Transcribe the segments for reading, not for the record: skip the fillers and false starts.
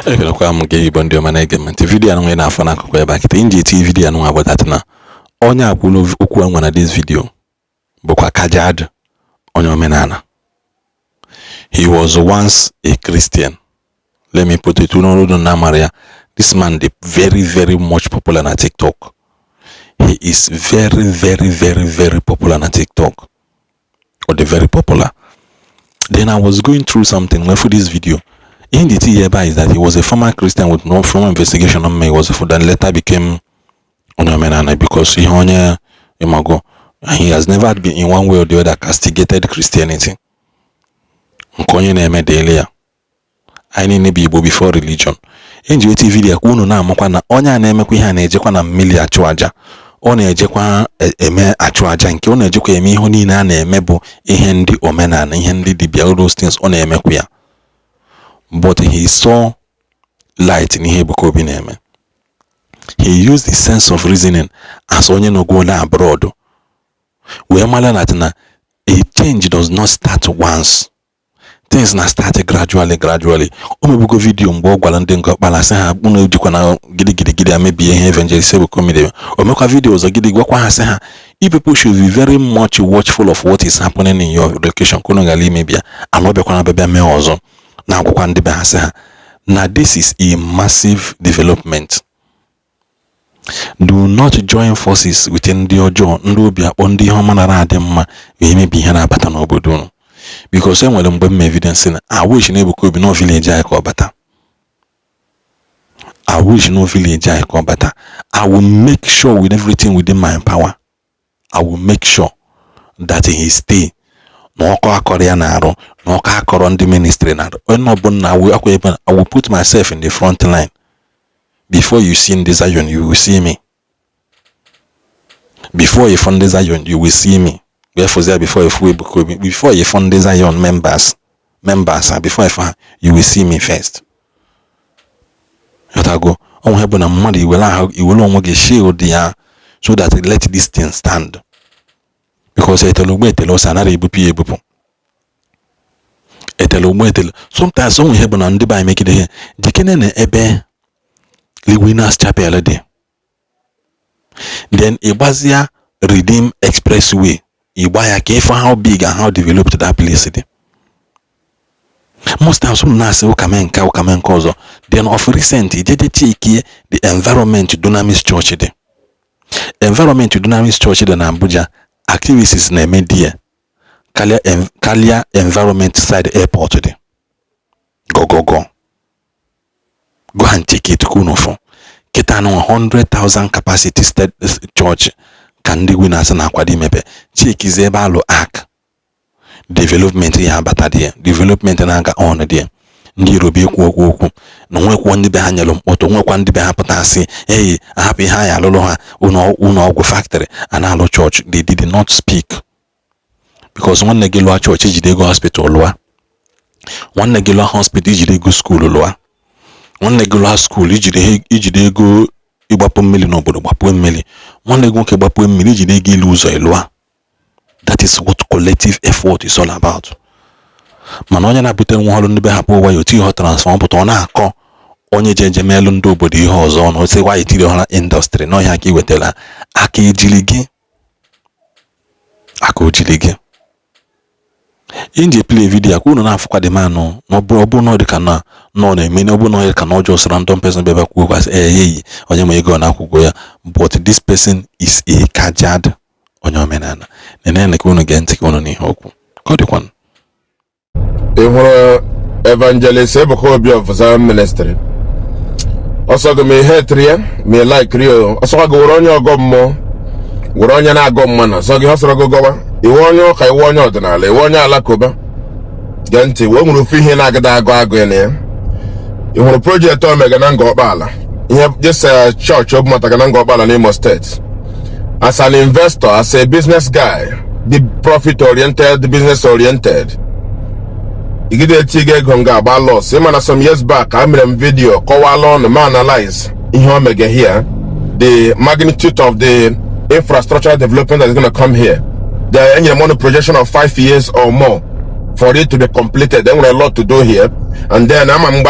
Ekele kwa m ga Igbo ndị ọma na-ege m ntị. Video anụ na-afọ n'akụkụ ebe a kịta inji eti video anụ agbadat na onye akwụla okwu anwa na this video bụkwa Kajad onye omenala. He was once a Christian. Let me put it n'ọnọdụ na Maria. This man is very much popular na TikTok. He is very popular na TikTok. Or the very popular. Then I was going through something when for this video. In the hereby is that he was a former Christian with no formal investigation on me. Was for that later became Onomenana because he imago and he has never been in one way or the other castigated Christianity. Nkonye na-eme daily. I need be Igbo before religion. In the video kuno na amakwa na onye a na-emekwa ihe a na-ejekwa na mmili achụ aja. Ọ na-ejekwa eme achụ aja nke ọ na-ejekwa eme ihe niile a na-eme bụ ihe ndị omenala, ihe ndị dibịa, all those things ọ na-emekwa ya. But he saw light in Ebuka Obi na-eme. He used the sense of reasoning as onye no go na abroad. We mala na a change does not start once. Things na start gradually. Omebugo video mgbe ọ gwara ndị ngọkpala sị ha unu ejikwa na gidi amebi ihe Evangelist Ebuka Obi. Omekwa videos gidi gwakwa ha sị ha, you people should be very much watchful of what is happening in your location. Kono gali mebia alobekwa na bebe me ọzọ. Na akwụkwọ ndị be ha sị ha na this is a massive development. Do not join forces with ndị ọjọọ, ndị obi akpọ ndị ihe ọma nara adị mma wee mebi ihe na-abata n'obodo unu. Because enwere mgbe m evidence na I wish na Ebuka Obi no village anyị ka ọ bata. I wish no village anyị ka ọ bata. I will make sure with everything within my power. I will make sure that he stay. No Korea na arụ, no akọrọ ndị ministry na arụ. When I will put myself in the front line. Before you see the Zion, you will see me. Before you fund the Zion, you will see me. Before you fund the Zion members, before you will see me first. You go. On heaven and money you will only get shield there so that let this thing stand. Because sometimes some heaven and the by make it here. The Kenen ebe the winners chapel day. Then Ibazia Redeem Expressway. Ibaya came for how big and how developed that place is. Most times some nurse come cause then of recent he did take the environment Dunamis Church there. Environment Dunamis Church in Abuja activities na media Kalia environment side airport today. Go and take it kuno for ketano 100,000 capacity church can the winners na kwadi mebe check is able arc development ya bata there development na ga on there ndị robi ekwu na nwekwa ndị be ha nyelo mkpọtụ nwekwa ndị be ha pụta asị hey happy ha ya lolo ha uno ọgwụ factory and allo church they did not speak because nwanne gị lụọ church ejide ego hospital lụọ nwanne gị lụọ hospital ejide ego school lụọ nwanne gị lụọ school ejide ego ịgbapụ mmiri n'obodo gbapụ mmiri nwanne gị nwoke gbapụ mmiri ejide ego ilu ụzọ ịlụọ. That is what collective effort is all about. Mana onye na-abute nwa ọrụ ndị be hapụ ụwa yoti ihe transform pụta ọ na-akọ onye jeje melu ndị obodo ihe ọzọ na ose wa itiri ọha industry na ọhịa ka iwetara aka ejili gị inji play video ka unu na-afụkwa dị manụ na ọbụ na ọdịka na nọ na-eme na ọbụ na ọdịka na ọjọọ sọrọ random person bebe kwuo kwasị eyi onye ma ego na-akwụgwọ ya but this person is a Kajad onye omenala nene ka unu gee ntị ka unu n'ihe okwu ka ọ dịkwanụ. Ị hụrụ Evangelist Ebuka Obi of Zion Ministry ọsọ gị ma ihe tiri ya ma like rio ọsọ gị were onye ọgọ mmụọ were onye na-agọ mmanụ ọsọ gị ọsọrọ gị gọwa iwe onye ụka iwe onye ọdịnala iwe onye alakụba gee ntị wee nwere ofe ihe na-agada agụ ya na ya. Ị hụrụ projekti omega na Ngọkpala ihe jesa chọọchị obumataga na Ngọkpala n'Imo State. As an investor, as a business guy, the profit oriented, the business oriented. You get a tigger gonga about loss. Some years back, I made a video called on analyze in Omega here the magnitude of the infrastructure development that is going to come here. The any amount of projection of 5 years or more. for it to be completed. There were a lot to do here. And then I'm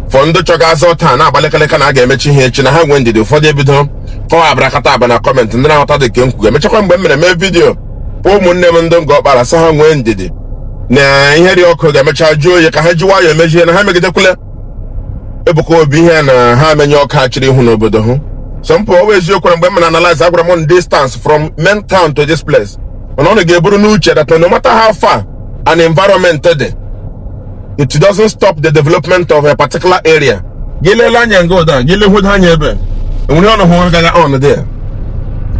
for ndo choga azota na abalekele na ga-emechi ihe echi na ha nwe ndidi ụfọdụ ebido kọwa abrakata aba na comment ndị na-aghọta dị ka nkwu ga-emechakwa mgbe m mere video ụmụnne m ndị nga ọkpara sa ha nwee ndidi na ihe dị ọkụ ga-emecha jụọ oyi ka ha ji nwayọọ emeji na ha megidekwule Ebuka Obi ihe na ha amenye ọka achịrị ihu n'obodo hụ so mpụ ọwa eziokwu na mgbe m na-analyze agwara m distance from main town to this place mana ọ ga-eburu n'uche that no matter how far an environment dị it doesn't stop the development of a particular area. Gilele anya ngoda, gile hud anya ebe. Enwere ọnụ hụ gaga on there.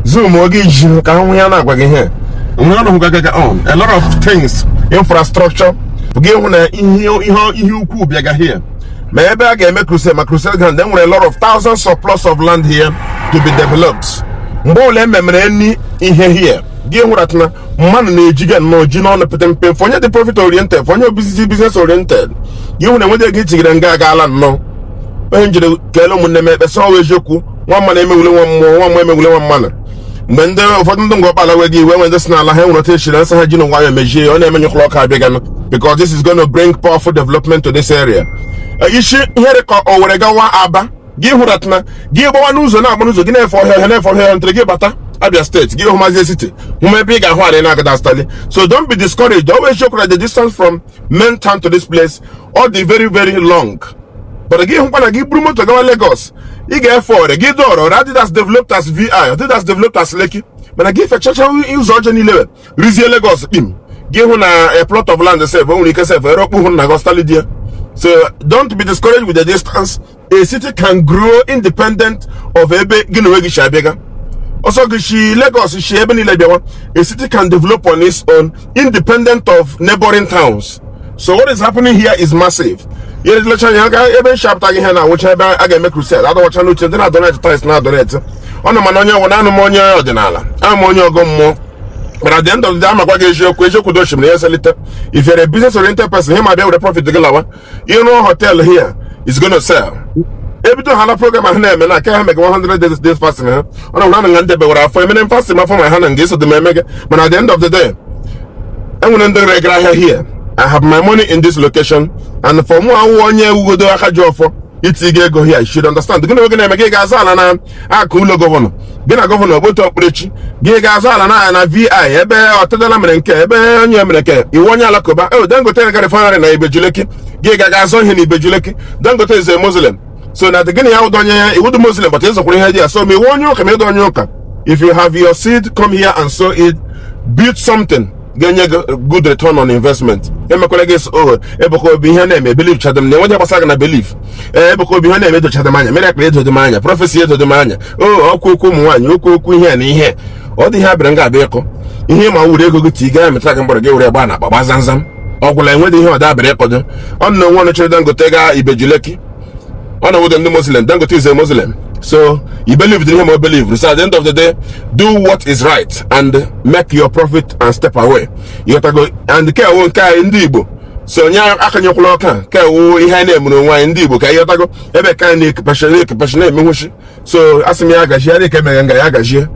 Zoom oge ji ka hụ ya na agwa gị here. Enwere ọnụ hụ gaga on. A lot of things, infrastructure, gị hụ na ihe ukwu bịaga here. Ma ebe a ga-eme crusade, ma crusade ground, there were a lot of thousands of plots of land here to be developed. Mgbe ole memere ni ihe here. Gị hụ ratna mmanụ na-ejiga nnọọ ji n'ọnụ pete mpe fonye dị profit oriented fonye business oriented gị hụ na enwede gị tigire nga agaala nnọọ onye njire kele ụmụnne m ekpesa ọwa eziokwu nwa mmanụ emewule nwa mmụọ nwa mmụọ emewule nwa mmanụ mgbe ndị ụfọdụ ndị ngọ ọkpala wee gị iwe nwere ndị si n'ala ha enwere echiri nsị ha ji n'ụwa ya emejie ọ na-emenyekwa ọka abịaganụ because this is going to bring powerful development to this area isi ihe ka o were gawa Aba gị hụ ratna gị gbawa n'ụzọ na-agba n'ụzọ gị na-efe ọhịa ntịrị gị bata Abia State, give Humazi City. Maybe so don't be discouraged. Always joke at the distance from main town to this place, or the very, very long. But again, when I give Brumo to go Lagos, you get for the Gidor, or that's developed as VI, I think that's developed as Lekki. But I give a church use Origin 11. Rizia Lagos, give a plot of land, say, only can say, so don't be discouraged with the distance. A city can grow independent of Ebe Ginwegi Shabega. Also, Lagos, a city can develop on its own, independent of neighboring towns. So what is happening here is massive. Even sharp tagging here now, which I make crusade. I don't watch no children. I don't advertise now. Donate. On the manonia, when I'm on your ordinala, I'm on your gum. But at the end of the day, I'm if you're a business oriented person, he might be able to profit the galawa. You know, hotel here is going to sell. Every time I program my name and I can't make 100 days fasting. I don't run and debate what I for a fasting for my hand and this of the mega. But at the end of the day, I'm going to regular here. I have my money in this location, and for more 1 year we go do a job for it's a go here. You should understand. The going to make a gazala and cool governor. Then a governor go to preach. Gay gazala and a VI, ebe or Tadalamanke, ebe on your America. You want your lacoba. Oh, then go tell a refinery in Ibejuleki. Gay gazon in Ibejuleki. Then go tell a Muslim. So now the Guinea out on it would Muslim, but it's a good idea. So me warn you, come on yoka. If you have your seed, come here and sow it, build something, get a good return on investment. My colleagues, Ebuka Obi here, believe Chadam, what you Saga believe. Ebuka Obi here, made to Chadamania, miracle to the mania, prophecy to the mania. Oh, Kukum, you cook here and here. All the Habranga Beko. In him, I would go to Tiga and talking about a Gurabana, Babazanzam. Or will I wait here at that record? On no one children go take Ibejuleki. I know them the Muslim, don't go to the Muslim. So you believe in him or believe. So at the end of the day, do what is right and make your profit and step away. You have to go and care won't care in Ndigbo. So now I can you clock care who he had name no one Ndigbo. Can you have to go every kind of passionate so as me agashi came and agashi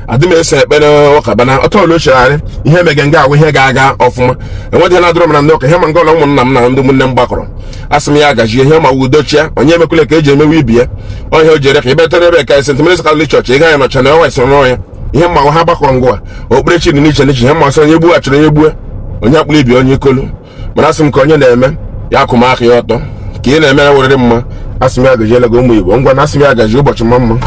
I didn't say better Okabana I told you share he meganga we gaga of and what another man knock him and go on nam bakro as me agashi him I would docha on your make age me we be on your jerry better Rebecca sentimental church you guy much and always on him I have back on go or breaching in each and him was on your boy actually your boy on your plebe on your colo but as some conya name Yakumaki Otto Kina man would him as me agashi go move on go as me agashi but your mama.